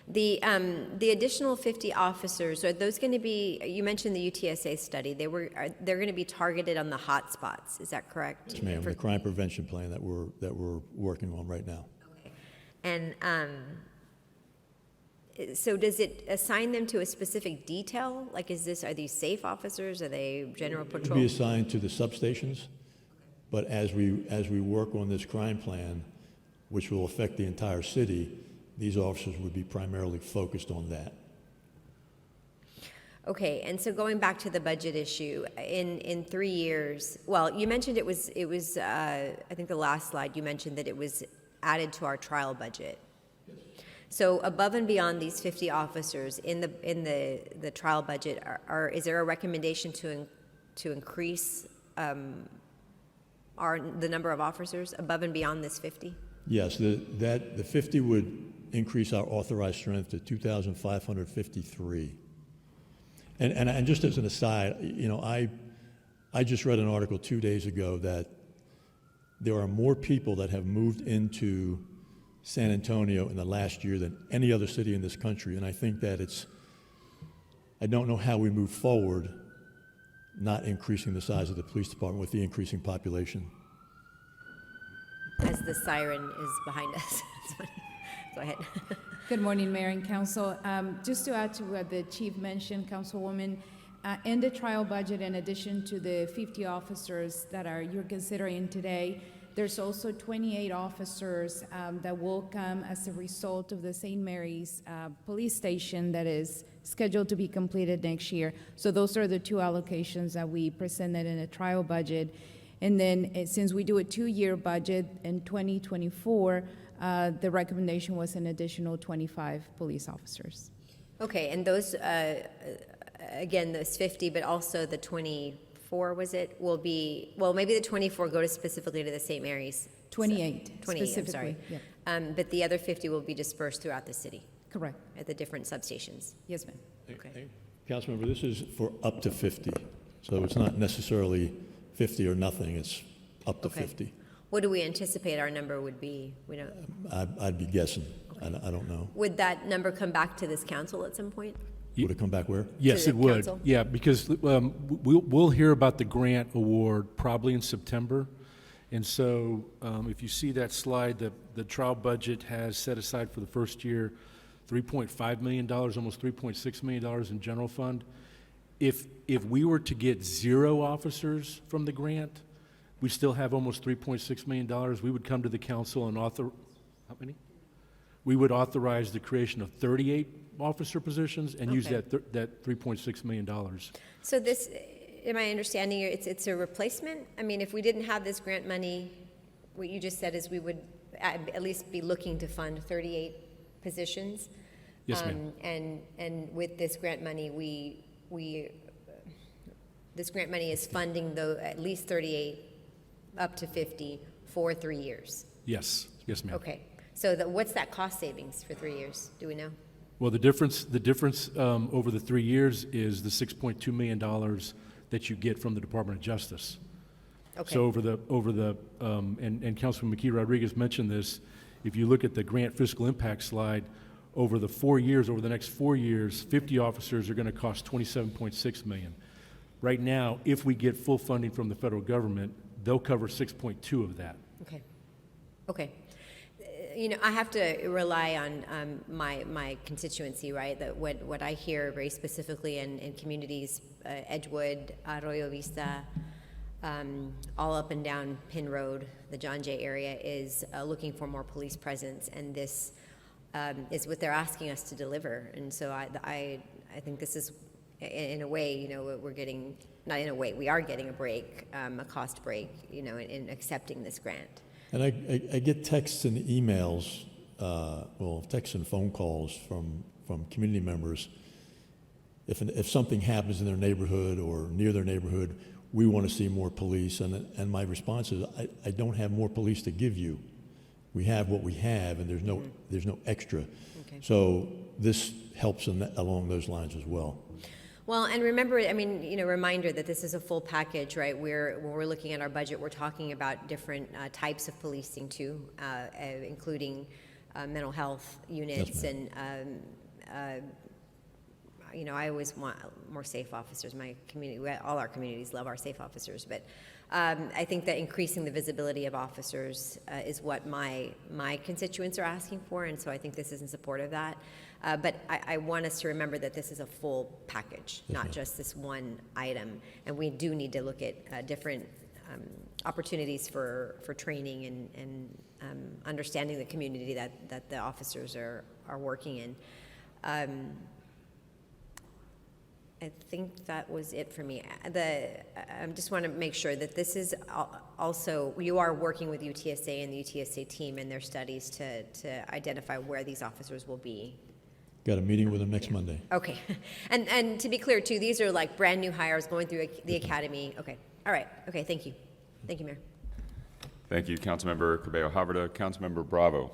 The additional 50 officers, are those going to be, you mentioned the UTSA study, they're going to be targeted on the hot spots, is that correct? Yes, ma'am, the crime prevention plan that we're working on right now. Okay. And so does it assign them to a specific detail? Like, are these safe officers? Are they general patrol? They'll be assigned to the substations, but as we work on this crime plan, which will affect the entire city, these officers would be primarily focused on that. Okay, and so going back to the budget issue, in 3 years, well, you mentioned it was I think the last slide you mentioned that it was added to our trial budget. Yes. So above and beyond these 50 officers in the trial budget, is there a recommendation to increase the number of officers above and beyond this 50? Yes, the 50 would increase our authorized strength to 2,553. And just as an aside, you know, I just read an article 2 days ago that there are more people that have moved into San Antonio in the last year than any other city in this country. And I think that I don't know how we move forward not increasing the size of the police department with the increasing population. As the siren is behind us. It's funny. Go ahead. Good morning, Mayor and Council. Just to add to what the Chief mentioned, Councilwoman, in the trial budget, in addition to the 50 officers that you're considering today, there's also 28 officers that will come as a result of the St. Mary's police station that is scheduled to be completed next year. So those are the two allocations that we presented in a trial budget. And then since we do a 2-year budget in 2024, the recommendation was an additional 25 police officers. Okay, and those, again, those 50, but also the 24, was it, will be, well, maybe the 24 go to specifically to the St. Mary's. 28, 28, specifically. I'm sorry. Yeah. But the other 50 will be dispersed throughout the city Correct. at the different substations. Yes, ma'am. Okay. Hey, Councilmember, this is for up to 50. So it's not necessarily 50 or nothing, it's up to Okay. 50. What do we anticipate our number would be? We don't. I'd be guessing. Okay. I don't know. Would that number come back to this council at some point? Would it come back where? Yes, to it the would. council? Yeah, because we'll hear about the grant award probably in September. And so if you see that slide, the trial budget has set aside for the first year $3.5 million, almost $3.6 million in general fund. If we were to get 0 officers from the grant, we still have almost $3.6 million. We would come to the council and how many? We would authorize the creation of 38 officer positions and use Okay. that $3.6 million. So this, am I understanding it's a replacement? I mean, if we didn't have this grant money, what you just said is we would at least be looking to fund 38 positions. Yes, ma'am. And with this grant money, this grant money is funding at least 38 up to 50 for 3 years. Yes, yes, ma'am. Okay. So what's that cost savings for 3 years? Do we know? Well, the difference over the 3 years is the $6.2 million that you get from the Department of Justice. Okay. So and Councilman McKee Rodriguez mentioned this, if you look at the grant fiscal impact slide, over the next 4 years, 50 officers are going to cost $27.6 million. Right now, if we get full funding from the federal government, they'll cover 6.2 of that. Okay. Okay. You know, I have to rely on my constituency, right? That what I hear very specifically in communities, Edgewood, Arroyo Vista, all up and down Penn Road, the John Jay area, is looking for more police presence, and this is what they're asking us to deliver. And so I think this is, in a way, you know, we're getting, not in a way, we are getting a break, a cost break, you know, in accepting this grant. And I get texts and emails, texts and phone calls from community members. If something happens in their neighborhood or near their neighborhood, we want to see more police. And my response is, I don't have more police to give you. We have what we have, and there's no extra. Okay. So this helps along those lines as well. Well, and remember, I mean, you know, reminder that this is a full package, right? When we're looking at our budget, we're talking about different types of policing too, including mental health units, ma'am. and you know, I always want more safe officers. My community, all our communities love our safe officers, but I think that increasing the visibility of officers is what my constituents are asking for, and so I think this is in support of that. But I want us to remember that this is a full package, Yes, not ma'am. just this one item, and we do need to look at different opportunities for training and understanding the community that the officers are working in. I think that was it for me. I just want to make sure that this is also, you are working with UTSA and the UTSA team and their studies to identify where these officers will be. Got a meeting with them next Monday. Okay. And to be clear too, these are like brand new hires going through the academy. Okay. All right. Okay. Thank you. Thank you, Mayor. Thank you, Councilmember Cabello Havrda. Councilmember Bravo.